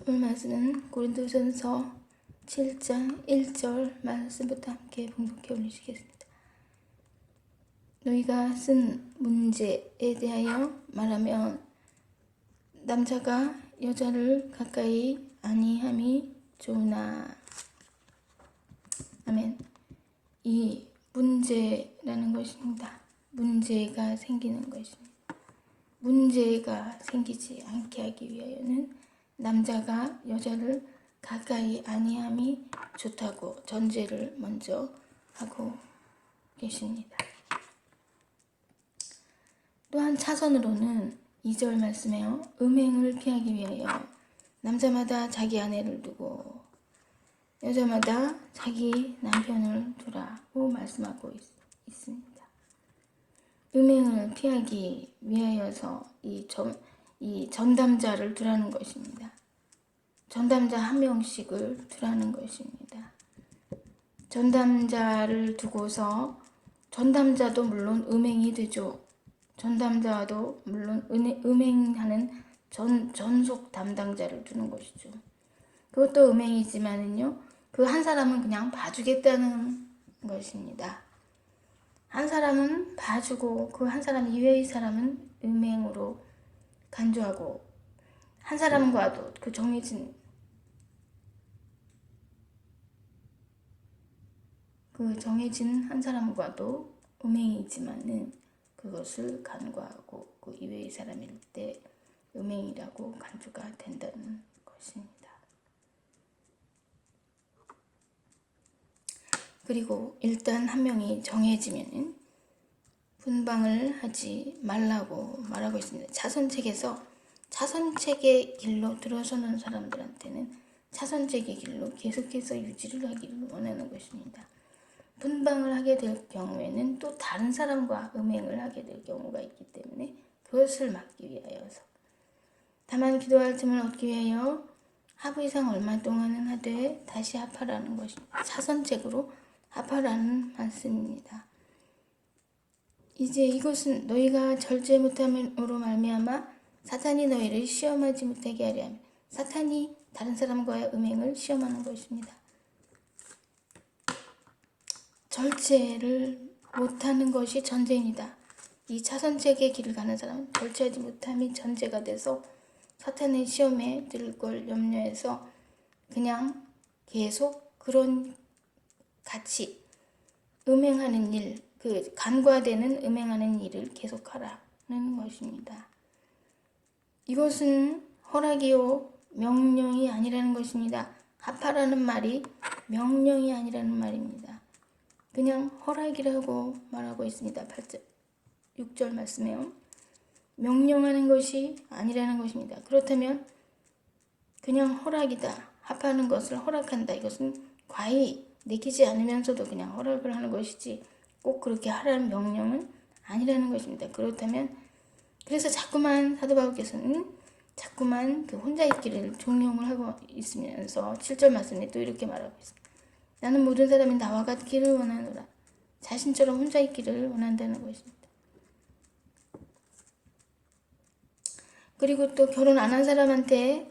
오늘 말씀은 고린도전서 7장 1절 말씀부터 함께 봉독해 올리시겠습니다. 너희가 쓴 문제에 대하여 말하면 남자가 여자를 가까이 아니함이 좋으나. 아멘. 이 문제라는 것입니다. 문제가 생기는 것입니다. 문제가 생기지 않게 하기 위하여는 남자가 여자를 가까이 아니함이 좋다고 전제를 먼저 하고 계십니다. 또한 차선으로는 2절 말씀에요. 음행을 피하기 위하여 남자마다 자기 아내를 두고 여자마다 자기 남편을 두라고 말씀하고 있습니다. 음행을 피하기 위하여서 이 전담자를 두라는 것입니다. 전담자 한 명씩을 두라는 것입니다. 전담자를 두고서 전담자도 물론 음행이 되죠. 전담자도 물론 음행하는 전속 담당자를 두는 것이죠. 그것도 음행이지만은요, 그 한 사람은 그냥 봐주겠다는 것입니다. 한 사람은 봐주고 그 한 사람 이외의 사람은 음행으로 간주하고, 한 사람과도 그 정해진 한 사람과도 음행이지만은 그것을 간과하고 그 이외의 사람일 때 음행이라고 간주가 된다는 것입니다. 그리고 일단 한 명이 정해지면은 분방을 하지 말라고 말하고 있습니다. 차선책에서 차선책의 길로 들어서는 사람들한테는 차선책의 길로 계속해서 유지를 하기를 원하는 것입니다. 분방을 하게 될 경우에는 또 다른 사람과 음행을 하게 될 경우가 있기 때문에 그것을 막기 위하여서, 다만 기도할 틈을 얻기 위하여 하부 이상 얼마 동안은 하되 다시 합하라는 것입니다. 차선책으로 합하라는 말씀입니다. 이제 이것은 너희가 절제 못함으로 말미암아 사탄이 너희를 시험하지 못하게 하려 하며, 사탄이 다른 사람과의 음행을 시험하는 것입니다. 절제를 못하는 것이 전제입니다. 이 차선책의 길을 가는 사람은 절제하지 못함이 전제가 돼서 사탄의 시험에 들 걸 염려해서 그냥 계속 그런 같이 음행하는 일, 그 간과되는 음행하는 일을 계속하라는 것입니다. 이것은 허락이요 명령이 아니라는 것입니다. 합하라는 말이 명령이 아니라는 말입니다. 그냥 허락이라고 말하고 있습니다. 8절, 6절 말씀에요. 명령하는 것이 아니라는 것입니다. 그렇다면 그냥 허락이다, 합하는 것을 허락한다, 이것은 과히 내키지 않으면서도 그냥 허락을 하는 것이지 꼭 그렇게 하라는 명령은 아니라는 것입니다. 그렇다면 그래서 자꾸만 사도 바울께서는 자꾸만 그 혼자 있기를 종용을 하고 있으면서 7절 말씀에 또 이렇게 말하고 있습니다. 나는 모든 사람이 나와 같기를 원하노라. 자신처럼 혼자 있기를 원한다는 것입니다. 그리고 또 결혼 안 한 사람한테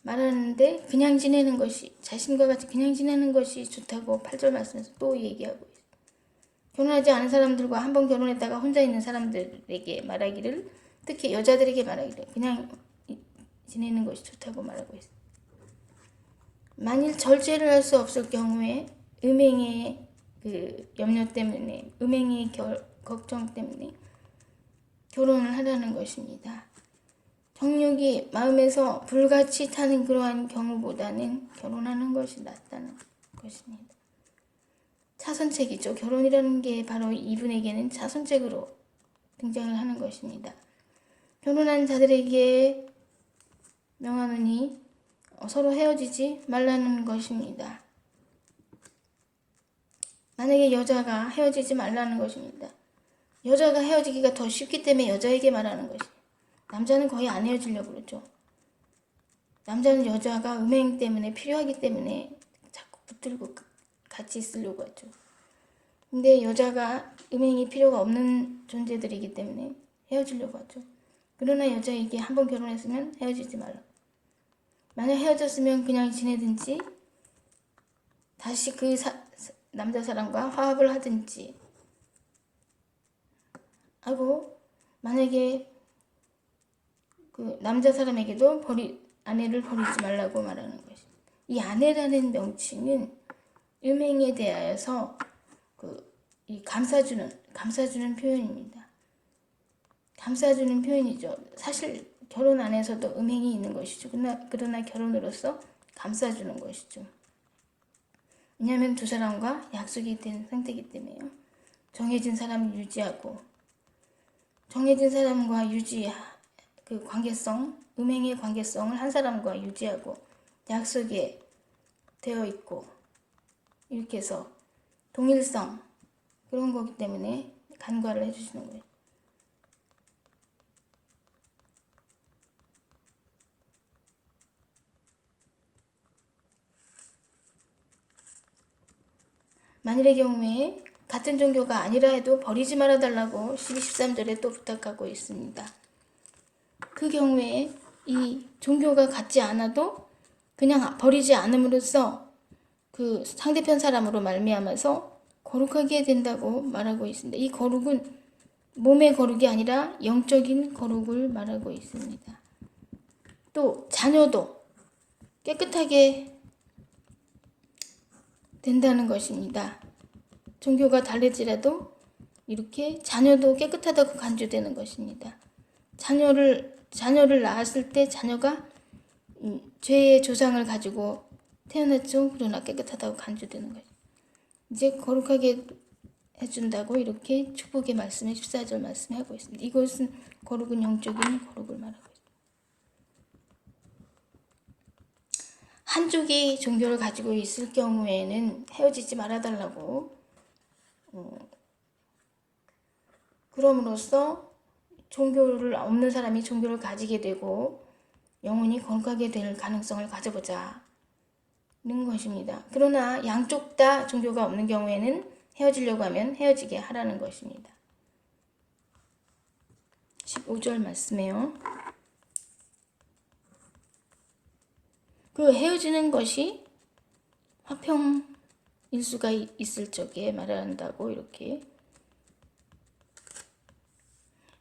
말하는데 그냥 지내는 것이, 자신과 같이 그냥 지내는 것이 좋다고 8절 말씀에서 또 얘기하고 있습니다. 결혼하지 않은 사람들과 한번 결혼했다가 혼자 있는 사람들에게 말하기를, 특히 여자들에게 말하기를 그냥 지내는 것이 좋다고 말하고 있습니다. 만일 절제를 할 수 없을 경우에 음행의 그 염려 때문에, 음행의 걱정 때문에 결혼을 하라는 것입니다. 정욕이 마음에서 불같이 타는 그러한 경우보다는 결혼하는 것이 낫다는 것입니다. 차선책이죠. 결혼이라는 게 바로 이분에게는 차선책으로 등장을 하는 것입니다. 결혼한 자들에게 명하노니 서로 헤어지지 말라는 것입니다. 만약에 여자가 헤어지지 말라는 것입니다. 여자가 헤어지기가 더 쉽기 때문에 여자에게 말하는 것입니다. 남자는 거의 안 헤어지려고 그러죠. 남자는 여자가 음행 때문에 필요하기 때문에 자꾸 붙들고 같이 있으려고 하죠. 근데 여자가 음행이 필요가 없는 존재들이기 때문에 헤어지려고 하죠. 그러나 여자에게 한번 결혼했으면 헤어지지 말라. 만약 헤어졌으면 그냥 지내든지 다시 그 남자 사람과 화합을 하든지 하고, 만약에 그 남자 사람에게도 아내를 버리지 말라고 말하는 것이. 이 아내라는 명칭은 음행에 대하여서 이 감싸주는 표현입니다. 감싸주는 표현이죠. 사실 결혼 안에서도 음행이 있는 것이죠. 그러나 결혼으로서 감싸주는 것이죠. 왜냐하면 두 사람과 약속이 된 상태이기 때문에요. 정해진 사람을 유지하고, 정해진 사람과 그 관계성, 음행의 관계성을 한 사람과 유지하고 약속에 되어 있고, 이렇게 해서 동일성, 그런 거기 때문에 간과를 해주시는 거예요. 만일의 경우에 같은 종교가 아니라 해도 버리지 말아달라고 12, 13절에 또 부탁하고 있습니다. 그 경우에 이 종교가 같지 않아도 그냥 버리지 않음으로써 그 상대편 사람으로 말미암아서 거룩하게 된다고 말하고 있습니다. 이 거룩은 몸의 거룩이 아니라 영적인 거룩을 말하고 있습니다. 또 자녀도 깨끗하게 된다는 것입니다. 종교가 다를지라도 이렇게 자녀도 깨끗하다고 간주되는 것입니다. 자녀를 낳았을 때 자녀가 죄의 조상을 가지고 태어났죠. 그러나 깨끗하다고 간주되는 거죠. 이제 거룩하게 해준다고 이렇게 축복의 말씀에 14절 말씀에 하고 있습니다. 이것은 거룩은 영적인 거룩을 말하고 있습니다. 한쪽이 종교를 가지고 있을 경우에는 헤어지지 말아달라고, 그럼으로써 종교를 없는 사람이 종교를 가지게 되고 영혼이 거룩하게 될 가능성을 가져보자는 것입니다. 그러나 양쪽 다 종교가 없는 경우에는 헤어지려고 하면 헤어지게 하라는 것입니다. 15절 말씀에요. 그 헤어지는 것이 화평일 수가 있을 적에 말한다고 이렇게.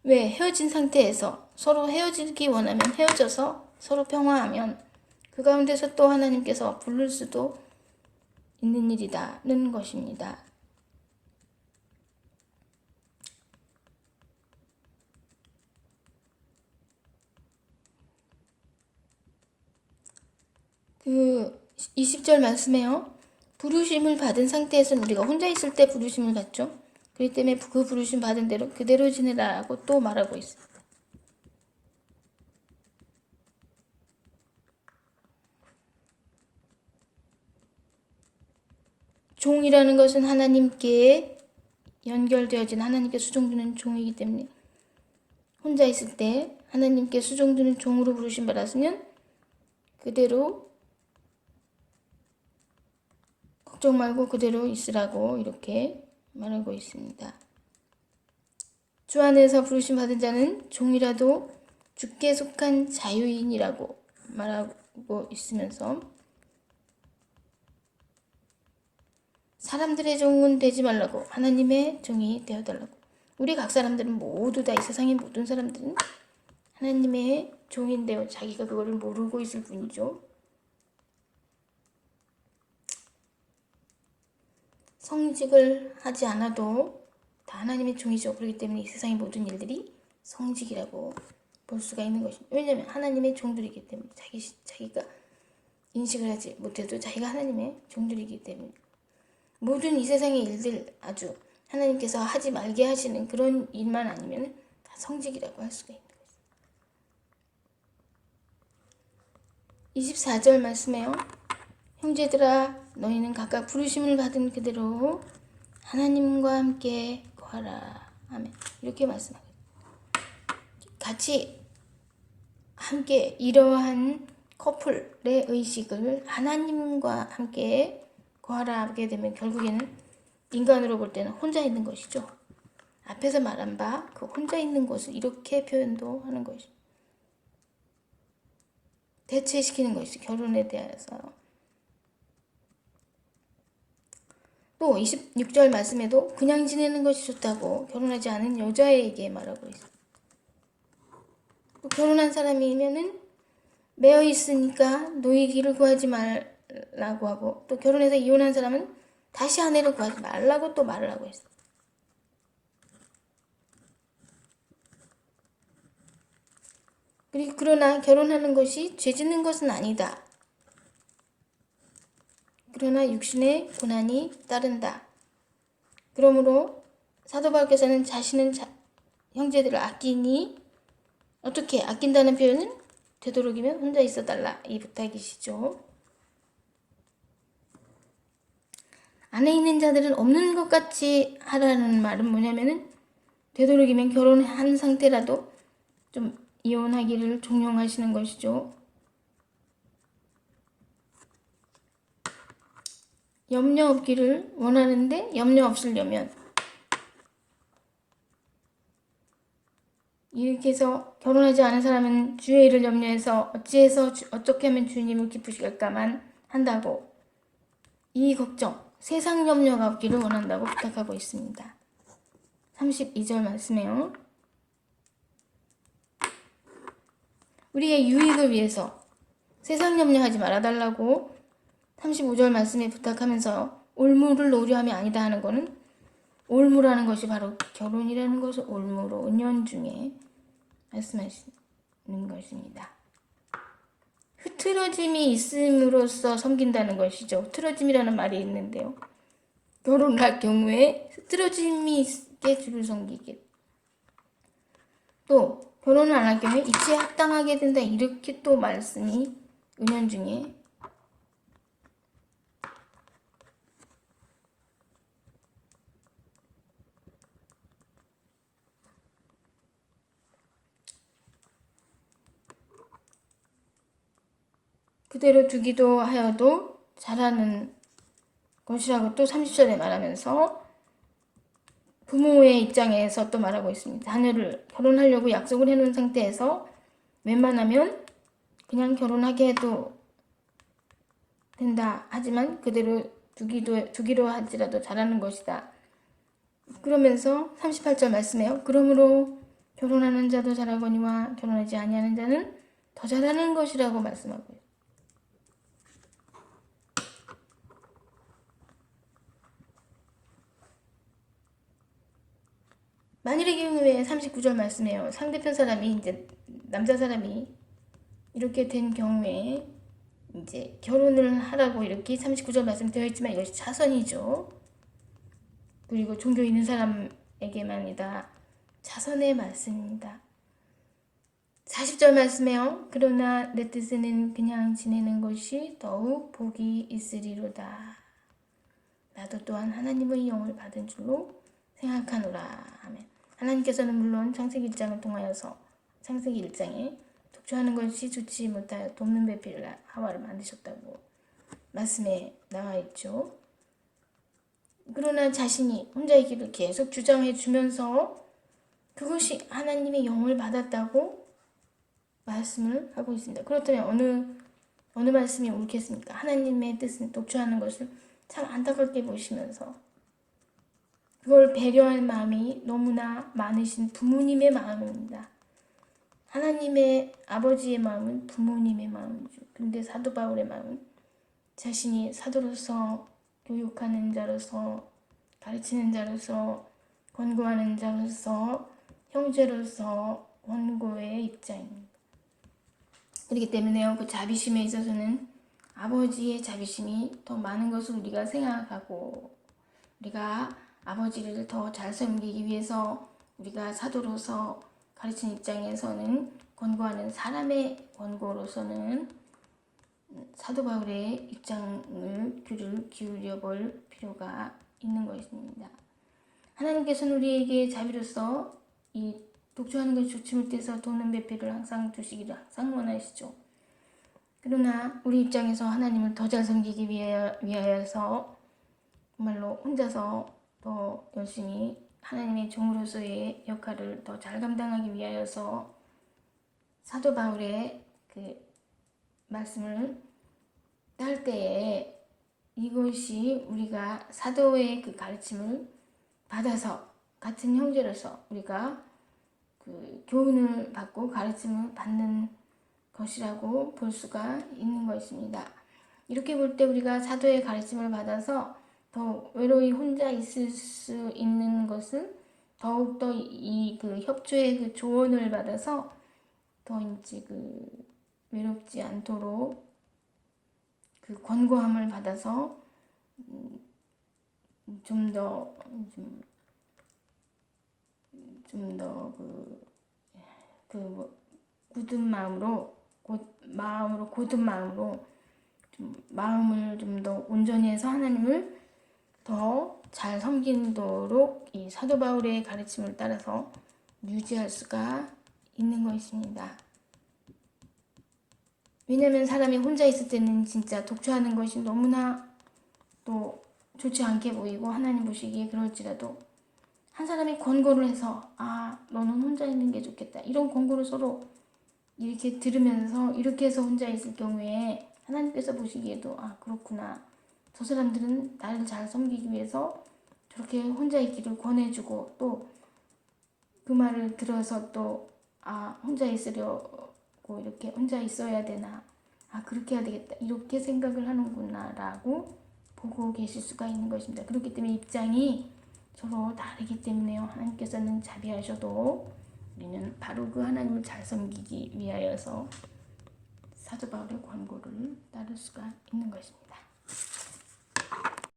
왜 헤어진 상태에서 서로 헤어지기 원하면 헤어져서 서로 평화하면 그 가운데서 또 하나님께서 부를 수도 있는 일이다는 것입니다. 그 20절 말씀에요. 부르심을 받은 상태에서는 우리가 혼자 있을 때 부르심을 받죠. 그렇기 때문에 그 부르심 받은 대로 그대로 지내라고 또 말하고 있습니다. 종이라는 것은 하나님께 연결되어진 하나님께 수종드는 종이기 때문에 혼자 있을 때 하나님께 수종드는 종으로 부르심 받았으면 그대로 걱정 말고 그대로 있으라고 이렇게 말하고 있습니다. 주 안에서 부르심 받은 자는 종이라도 주께 속한 자유인이라고 말하고 있으면서 사람들의 종은 되지 말라고 하나님의 종이 되어달라고. 우리 각 사람들은 모두 다 이 세상의 모든 사람들은 하나님의 종인데요. 자기가 그거를 모르고 있을 뿐이죠. 성직을 하지 않아도 다 하나님의 종이죠. 그렇기 때문에 이 세상의 모든 일들이 성직이라고 볼 수가 있는 것입니다. 왜냐하면 하나님의 종들이기 때문에 자기가 인식을 하지 못해도 자기가 하나님의 종들이기 때문에 모든 이 세상의 일들 아주 하나님께서 하지 말게 하시는 그런 일만 아니면 다 성직이라고 할 수가 있는 거죠. 24절 말씀에요. 형제들아 너희는 각각 부르심을 받은 그대로 하나님과 함께 거하라. 아멘. 이렇게 말씀하고 같이 함께 이러한 커플의 의식을 하나님과 함께 거하라 하게 되면 결국에는 인간으로 볼 때는 혼자 있는 것이죠. 앞에서 말한 바 그 혼자 있는 것을 이렇게 표현도 하는 것이죠. 대체시키는 것이 결혼에 대해서. 또 26절 말씀에도 그냥 지내는 것이 좋다고 결혼하지 않은 여자에게 말하고 있어요. 또 결혼한 사람이면은 매여 있으니까 노이기를 구하지 말라고 하고, 또 결혼해서 이혼한 사람은 다시 아내를 구하지 말라고 또 말을 하고 있어요. 그리고 그러나 결혼하는 것이 죄 짓는 것은 아니다. 그러나 육신의 고난이 따른다. 그러므로 사도 바울께서는 자신은 형제들을 아끼니, 어떻게 아낀다는 표현은 되도록이면 혼자 있어달라, 이 부탁이시죠. 안에 있는 자들은 없는 것 같이 하라는 말은 뭐냐면은 되도록이면 결혼한 상태라도 좀 이혼하기를 종용하시는 것이죠. 염려 없기를 원하는데 염려 없으려면, 이렇게 해서 결혼하지 않은 사람은 주의 일을 염려해서 어떻게 하면 주님을 기쁘시게 할까만 한다고, 이 걱정, 세상 염려가 없기를 원한다고 부탁하고 있습니다. 32절 말씀에요. 우리의 유익을 위해서 세상 염려하지 말아달라고 35절 말씀에 부탁하면서 올무를 노려함이 아니다 하는 것은, 올무라는 것이 바로 결혼이라는 것을 올무로 은연중에 말씀하시는 것입니다. 흐트러짐이 있음으로써 섬긴다는 것이죠. 흐트러짐이라는 말이 있는데요. 결혼할 경우에 흐트러짐이 있게 주를 섬기게, 또 결혼을 안 할 경우에 이치에 합당하게 된다, 이렇게 또 말씀이 은연중에. 그대로 두기도 하여도 잘하는 것이라고 또 30절에 말하면서 부모의 입장에서 또 말하고 있습니다. 자녀를 결혼하려고 약속을 해놓은 상태에서 웬만하면 그냥 결혼하게 해도 된다. 하지만 그대로 두기로 할지라도 잘하는 것이다. 그러면서 38절 말씀해요. 그러므로 결혼하는 자도 잘하거니와 결혼하지 아니하는 자는 더 잘하는 것이라고 말씀하고 있어요. 만일의 경우에 39절 말씀해요. 상대편 사람이, 이제 남자 사람이 이렇게 된 경우에 이제 결혼을 하라고 이렇게 39절 말씀 되어 있지만 이것이 자선이죠. 그리고 종교 있는 사람에게만이다. 자선의 말씀입니다. 40절 말씀에요. 그러나 내 뜻에는 그냥 지내는 것이 더욱 복이 있으리로다. 나도 또한 하나님의 영을 받은 줄로 생각하노라. 아멘. 하나님께서는 물론 창세기 1장을 통하여서 창세기 1장에 독주하는 것이 좋지 못하여 돕는 배필을 하와를 만드셨다고 말씀에 나와 있죠. 그러나 자신이 혼자의 길을 계속 주장해 주면서 그것이 하나님의 영을 받았다고 말씀을 하고 있습니다. 그렇다면 어느 말씀이 옳겠습니까? 하나님의 뜻은 독주하는 것을 참 안타깝게 보시면서 그걸 배려할 마음이 너무나 많으신 부모님의 마음입니다. 하나님의 아버지의 마음은 부모님의 마음이죠. 근데 사도 바울의 마음은 자신이 사도로서 교육하는 자로서 가르치는 자로서 권고하는 자로서 형제로서 원고의 입장입니다. 그렇기 때문에요, 그 자비심에 있어서는 아버지의 자비심이 더 많은 것을 우리가 생각하고, 우리가 아버지를 더 잘 섬기기 위해서 우리가 사도로서 가르치는 입장에서는, 권고하는 사람의 권고로서는 사도 바울의 입장을 귀를 기울여 볼 필요가 있는 것입니다. 하나님께서는 우리에게 자비로서 이 독주하는 것이 좋지 못해서 돕는 배필을 항상 주시기를 항상 원하시죠. 그러나 우리 입장에서 하나님을 더 잘 섬기기 위하여서 정말로 혼자서 더 열심히 하나님의 종으로서의 역할을 더 잘 감당하기 위하여서 사도 바울의 그 말씀을 딸 때에 이것이 우리가 사도의 그 가르침을 받아서 같은 형제로서 우리가 그 교훈을 받고 가르침을 받는 것이라고 볼 수가 있는 것입니다. 이렇게 볼 때 우리가 사도의 가르침을 받아서 더 외로이 혼자 있을 수 있는 것을 더욱더 이 그 협조의 그 조언을 받아서 더 이제 그 외롭지 않도록 그 권고함을 받아서 좀 더 굳은 마음으로 굳은 마음으로 마음을 좀 더 온전히 해서 하나님을 더 잘 섬기도록 이 사도 바울의 가르침을 따라서 유지할 수가 있는 것입니다. 왜냐하면 사람이 혼자 있을 때는 진짜 독처하는 것이 너무나 또 좋지 않게 보이고 하나님 보시기에 그럴지라도 한 사람이 권고를 해서 너는 혼자 있는 게 좋겠다 이런 권고를 서로 이렇게 들으면서 이렇게 해서 혼자 있을 경우에 하나님께서 보시기에도 그렇구나 저 사람들은 나를 잘 섬기기 위해서 저렇게 혼자 있기를 권해주고 또 그 말을 들어서 또 혼자 있으려고 이렇게 혼자 있어야 되나 그렇게 해야 되겠다 이렇게 생각을 하는구나 라고 보고 계실 수가 있는 것입니다. 그렇기 때문에 입장이 서로 다르기 때문에요. 하나님께서는 자비하셔도 우리는 바로 그 하나님을 잘 섬기기 위하여서 사도 바울의 권고를 따를 수가 있는 것입니다.